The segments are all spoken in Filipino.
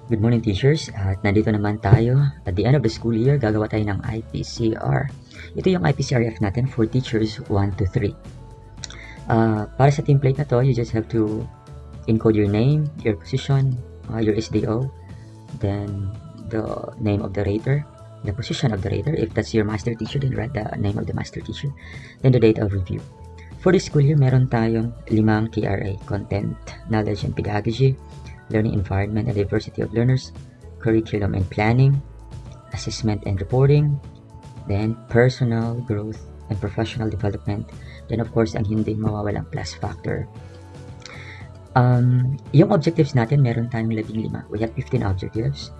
Good morning, teachers. At nandito naman tayo. At the end of the school year, gagawa tayo ng IPCR. Ito yung IPCRF natin for teachers 1 to 3. Para sa template na to, you just have to encode your name, your position, your SDO, then the name of the rater, the position of the rater. If that's your master teacher, then write the name of the master teacher, then the date of review. For this school year, meron tayong 5 KRA: Content, Knowledge and Pedagogy, Learning Environment and Diversity of Learners, Curriculum and Planning, Assessment and Reporting, then Personal Growth and Professional Development, then of course, ang hindi mawawalang plus factor. Yung objectives natin, meron tayong 15. We have 15 objectives.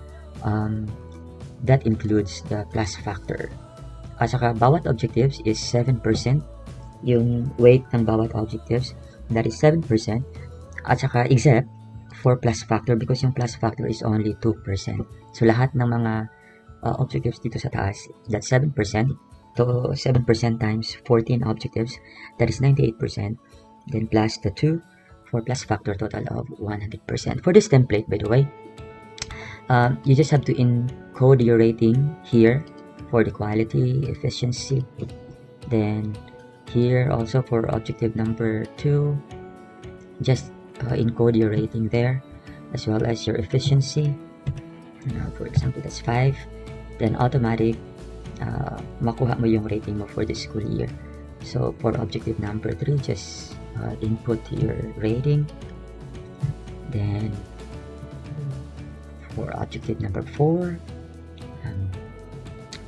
That includes the plus factor. At saka, bawat objectives is 7%. Yung weight ng bawat objectives, that is 7%. At saka, except for plus factor, because yung plus factor is only 2%. So, lahat ng mga objectives dito sa taas, that's 7%. So, 7% times 14 objectives, that is 98%. Then, plus the 2 for plus factor, total of 100%. For this template, by the way, you just have to encode your rating here for the quality, efficiency. Then, here also for objective number 2, just encode your rating there, as well as your efficiency. For example, that's 5. Then automatic, makuha mo yung rating mo for this school year. So for objective number 3, just input your rating. Then for objective number 4,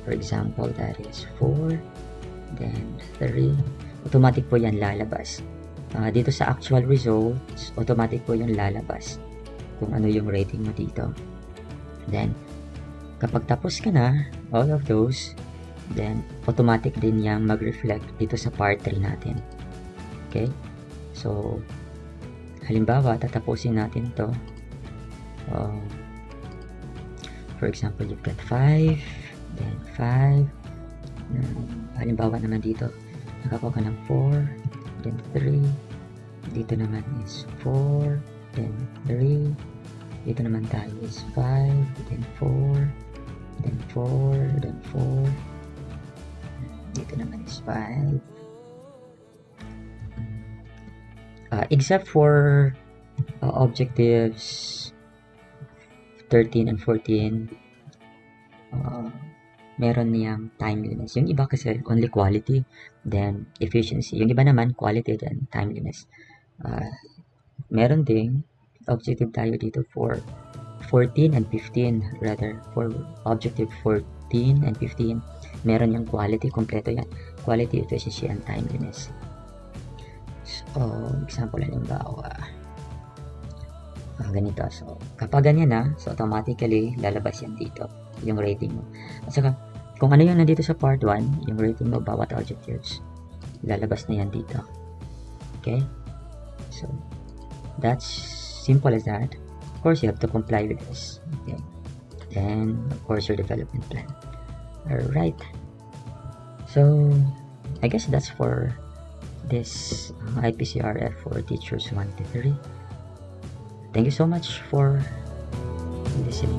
for example, that is 4. Then 3, automatic po yan lalabas. Dito sa actual results, automatic po yung lalabas kung ano yung rating mo dito. Then, kapag tapos ka na, all of those, then, automatic din yung mag-reflect dito sa part 3 natin. Okay? So, halimbawa, tatapusin natin to. For example, you've got 5, then 5. Halimbawa naman dito, nakakuha ka ng 4, then 3, dito naman is 4, then 3, dito naman tayo is 5, then 4, then 4, then 4, dito naman is 5. Except for objectives 13 and 14, meron niyang timeliness. Yung iba kasi only quality, then efficiency. Yung iba naman quality, then timeliness. Meron ding objective tayo dito for 14 and 15 rather. For objective 14 and 15, meron yung quality, kompleto yan. Quality, efficiency, and timeliness. So, example halimbawa, ganito. So, kapag ganyan na, so automatically lalabas yan dito, yung rating mo. At saka, kung ano yung nandito sa part 1, yung rating mo, bawat objectives, lalabas na yan dito. Okay? So, that's simple as that. Of course, you have to comply with this. Okay? Then, of course, your development plan. Alright. So, I guess that's for this IPCRF for teachers 1 to 3. Thank you so much for listening.